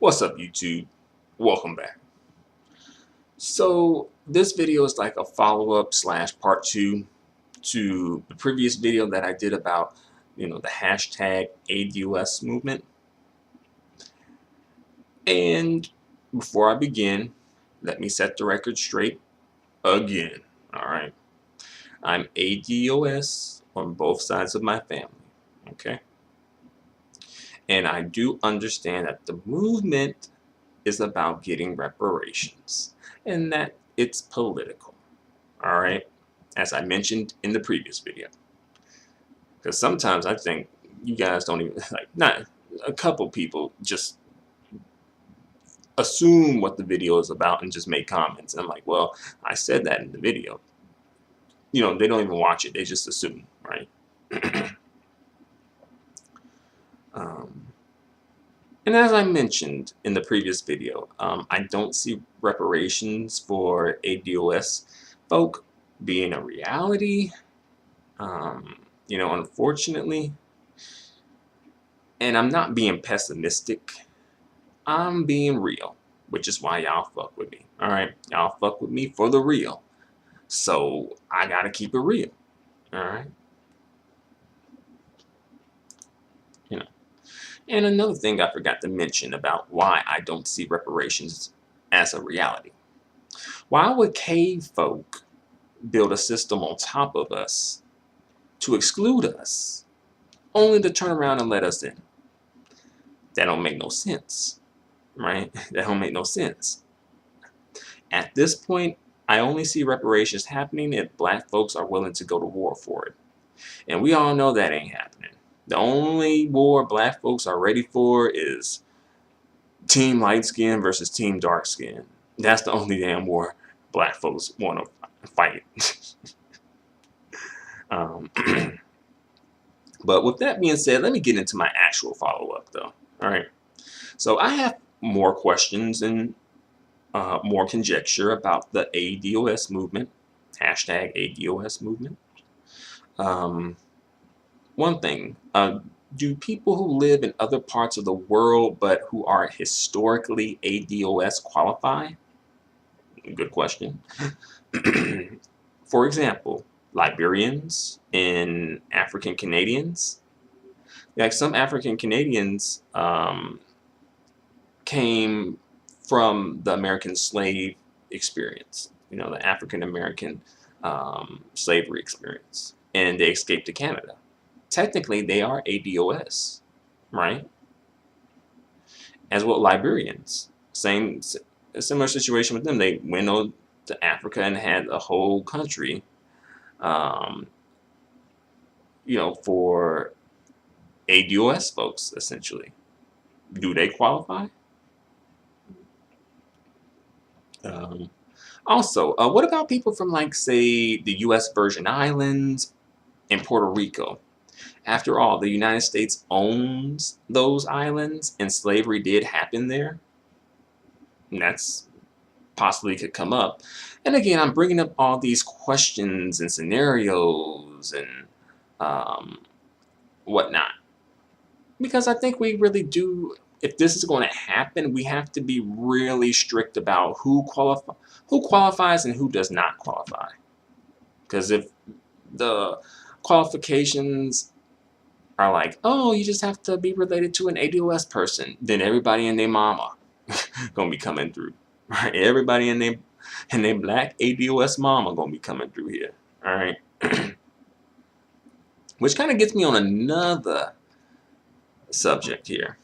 What's up, YouTube? Welcome back. So this video is like a follow-up slash part 2 to the previous video that I did about, the hashtag ADOS movement. And before I begin, let me set the record straight again. All right. I'm ADOS on both sides of my family. Okay. And I do understand that the movement is about getting reparations and that it's political. All right, as I mentioned in the previous video, because sometimes I think you guys don't even not a couple people just assume what the video is about and just make comments, and I'm like, well, I said that in the video. They don't even watch it, they just assume, right? And as I mentioned in the previous video, I don't see reparations for ADOS folk being a reality, unfortunately. And I'm not being pessimistic, I'm being real, which is why y'all fuck with me. Alright, y'all fuck with me for the real, so I gotta keep it real. Alright, and another thing I forgot to mention about why I don't see reparations as a reality. Why would cave folk build a system on top of us to exclude us, only to turn around and let us in? That don't make no sense, right? That don't make no sense. At this point, I only see reparations happening if black folks are willing to go to war for it. And we all know that ain't happening. The only war black folks are ready for is team light skin versus team dark skin. That's the only damn war black folks want to fight. But with that being said, let me get into my actual follow-up though. Alright. So I have more questions and more conjecture about the ADOS movement, hashtag ADOS movement. One thing, do people who live in other parts of the world but who are historically ADOS qualify? Good question. For example, Liberians and African Canadians. Like some African Canadians came from the American slave experience, the African American slavery experience, and they escaped to Canada. Technically, they are ADOS, right? As well, Liberians, a similar situation with them. They went on to Africa and had a whole country, for ADOS folks, essentially. Do they qualify? Also, what about people from, say, the U.S. Virgin Islands and Puerto Rico? After all, the United States owns those islands, and slavery did happen there. And that's possibly could come up. And again, I'm bringing up all these questions and scenarios and whatnot, because I think we really do. If this is going to happen, we have to be really strict about who qualifies and who does not qualify. Because if the qualifications are like, oh, you just have to be related to an ADOS person, then everybody and their mama gonna be coming through. Right? Everybody and their black ADOS mama gonna be coming through here. All right. Which kind of gets me on another subject here.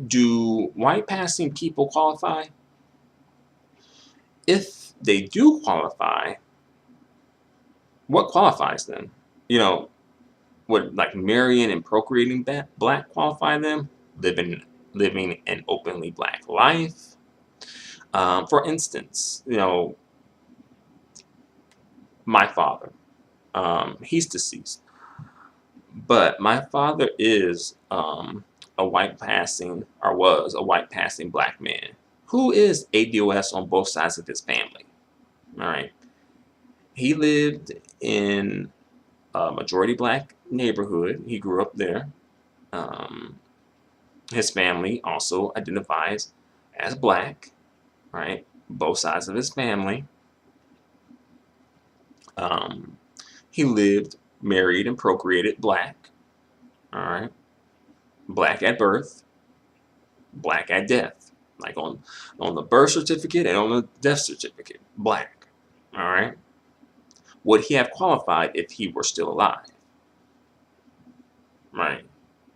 Do white passing people qualify? If they do qualify, what qualifies them? Would like marrying and procreating black qualify them? Living an openly black life? For instance, my father, he's deceased, but my father is a white passing, or was a white passing black man who is ADOS on both sides of his family. All right, he lived in a majority black neighborhood. He grew up there. His family also identifies as black, right? Both sides of his family. Um, he lived, married, and procreated black. All right, black at birth, black at death. Like on the birth certificate and on the death certificate, black. All right. Would he have qualified if he were still alive? Right.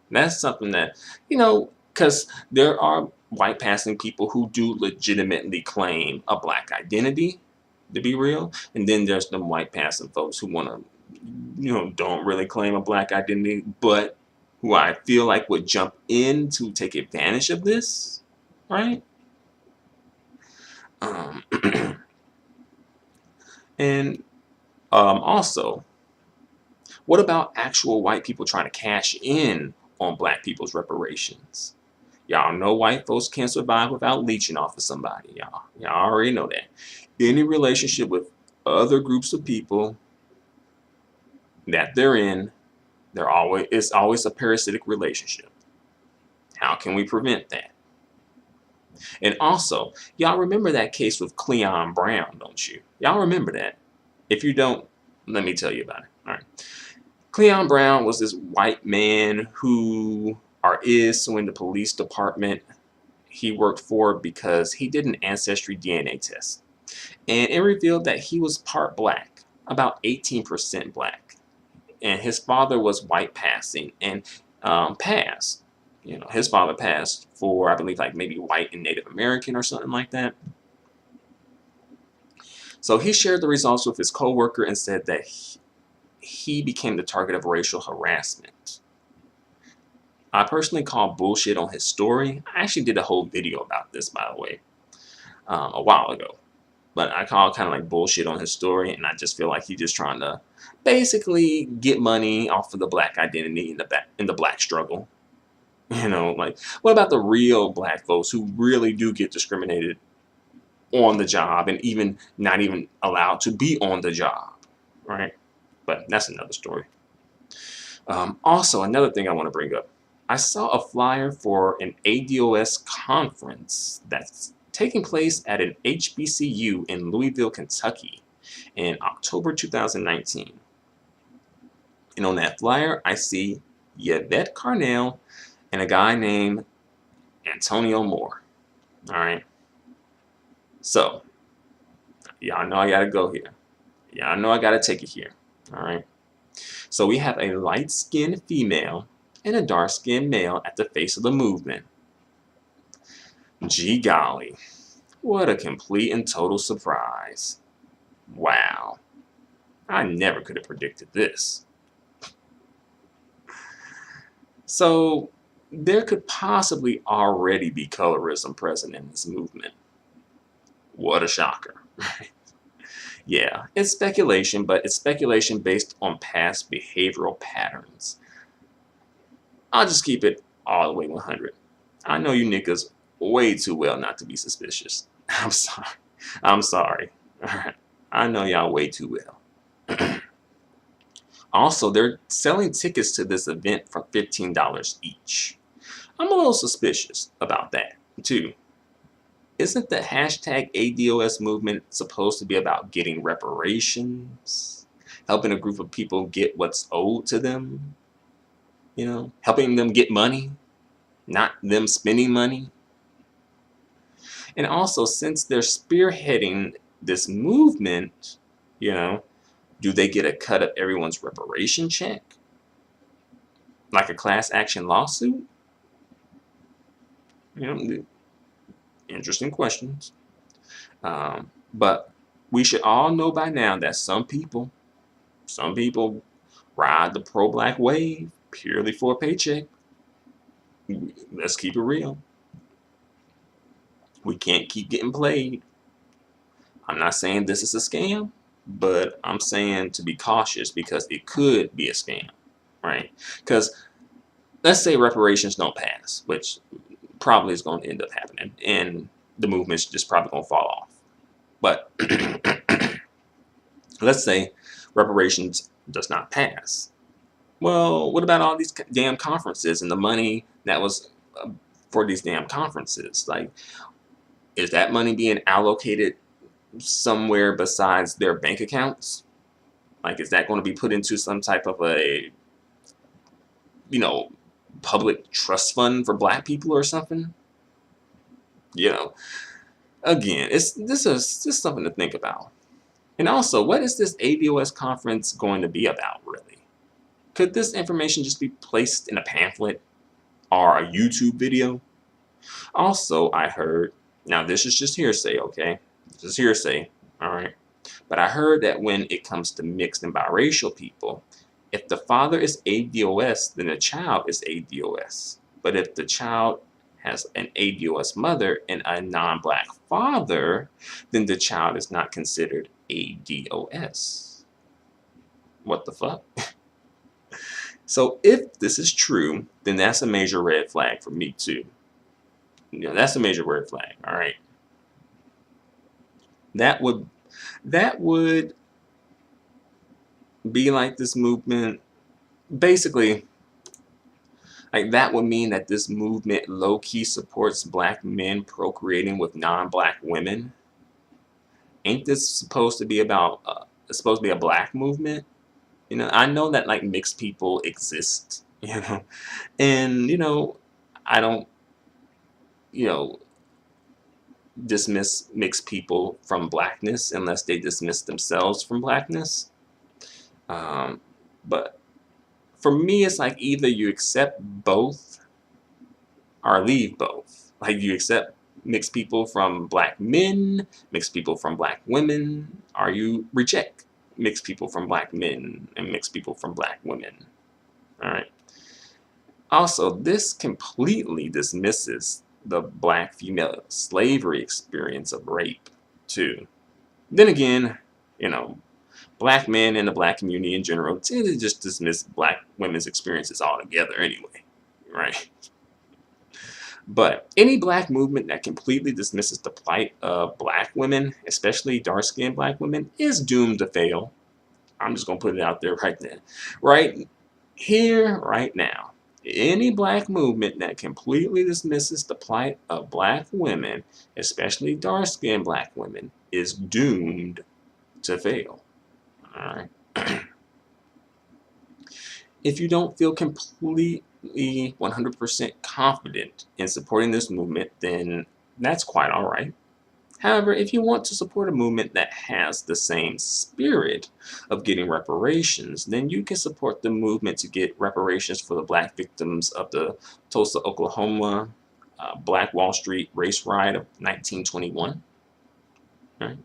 That's something that, because there are white passing people who do legitimately claim a black identity, to be real. And then there's the white passing folks who want to, don't really claim a black identity, but who I feel like would jump in to take advantage of this, right? Um, and also, what about actual white people trying to cash in on black people's reparations? Y'all know white folks can't survive without leeching off of somebody, y'all. Y'all already know that. Any relationship with other groups of people that they're in, it's always a parasitic relationship. How can we prevent that? And also, y'all remember that case with Cleon Brown, don't you? Y'all remember that? If you don't, let me tell you about it. All right. Cleon Brown was this white man who is suing the police department he worked for because he did an ancestry DNA test. And it revealed that he was part black, about 18% black. And his father was white passing and passed. His father passed for, I believe, like maybe white and Native American or something like that. So he shared the results with his coworker and said that he became the target of racial harassment. I personally call bullshit on his story. I actually did a whole video about this, by the way, a while ago. But I call kind of like bullshit on his story, and I just feel like he's just trying to basically get money off of the black identity in the black struggle. Like, what about the real black folks who really do get discriminated on the job and even not even allowed to be on the job, right? But that's another story. Also, another thing I want to bring up. I saw a flyer for an ADOS conference that's taking place at an HBCU in Louisville, Kentucky in October 2019. And on that flyer, I see Yvette Carnell and a guy named Antonio Moore. All right. So, y'all know I got to go here. Y'all know I got to take it here. All right. So we have a light-skinned female and a dark-skinned male at the face of the movement. Gee golly, what a complete and total surprise. Wow, I never could have predicted this. So there could possibly already be colorism present in this movement. What a shocker. Yeah, it's speculation, but it's speculation based on past behavioral patterns. I'll just keep it all the way 100. I know you niggas way too well not to be suspicious. I'm sorry. I'm sorry. All right. I know y'all way too well. Also, they're selling tickets to this event for $15 each. I'm a little suspicious about that, too. Isn't the hashtag ADOS movement supposed to be about getting reparations? Helping a group of people get what's owed to them? Helping them get money, not them spending money. And also, since they're spearheading this movement, do they get a cut of everyone's reparation check? Like a class action lawsuit? Interesting questions. But we should all know by now that some people ride the pro-black wave purely for a paycheck. Let's keep it real. We can't keep getting played. I'm not saying this is a scam, but I'm saying to be cautious because it could be a scam, right? Because let's say reparations don't pass, which probably is going to end up happening, and the movement's just probably going to fall off. But let's say reparations does not pass. Well, what about all these damn conferences and the money that was for these damn conferences? Like, Is that money being allocated somewhere besides their bank accounts? Like, is that going to be put into some type of a, you know, public trust fund for black people or something? You know, again, this is just something to think about. And also, what is this ADOS conference going to be about, really? Could this information just be placed in a pamphlet or a YouTube video? Also, I heard, now this is just hearsay, okay? This is hearsay, all right? But I heard that when it comes to mixed and biracial people, if the father is ADOS, then the child is ADOS. But if the child has an ADOS mother and a non-black father, then the child is not considered ADOS. What the fuck? So if this is true, then that's a major red flag for me too. You know, that's a major red flag, all right? That would be like this movement, basically, like that would mean that this movement low-key supports black men procreating with non-black women. Ain't this supposed to be about, it's supposed to be a black movement? You know, I know that like mixed people exist, you know, and you know, I don't, you know, dismiss mixed people from blackness unless they dismiss themselves from blackness. But for me, it's like either you accept both or leave both. Like you accept mixed people from black men, mixed people from black women, or you reject mixed people from black men and mixed people from black women. All right. Also, this completely dismisses the black female slavery experience of rape, too. Then again, you know, black men and the black community in general tend to just dismiss black women's experiences altogether anyway, right? But any black movement that completely dismisses the plight of black women, especially dark-skinned black women, is doomed to fail. I'm just going to put it out there right now. Right here, right now. Any black movement that completely dismisses the plight of black women, especially dark-skinned black women, is doomed to fail. All right. If you don't feel completely 100% confident in supporting this movement, then that's quite all right. However, if you want to support a movement that has the same spirit of getting reparations, then you can support the movement to get reparations for the black victims of the Tulsa, Oklahoma Black Wall Street race riot of 1921. Right?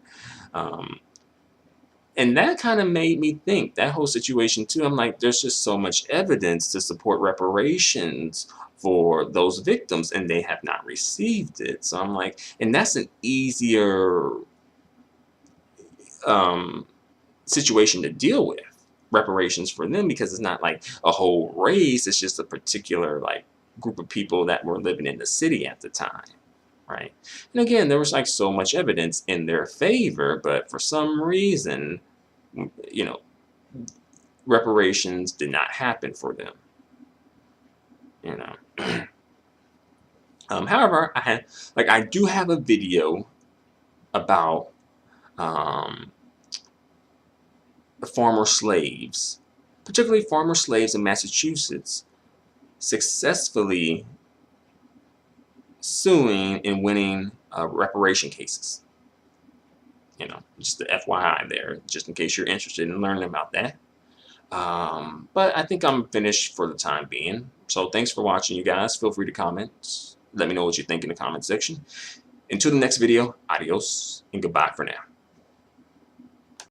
And that kind of made me think, that whole situation too. I'm like, there's just so much evidence to support reparations for those victims, and they have not received it. So I'm like, and that's an easier situation to deal with, reparations for them, because it's not like a whole race, it's just a particular like group of people that were living in the city at the time. Right. And again, there was like so much evidence in their favor, but for some reason, you know, reparations did not happen for them. You know. However, I do have a video about the former slaves, particularly former slaves in Massachusetts, successfully suing and winning reparation cases. You know, just the FYI there, just in case you're interested in learning about that. But I think I'm finished for the time being. So thanks for watching, you guys. Feel free to comment. Let me know what you think in the comment section. Until the next video, adios and goodbye for now.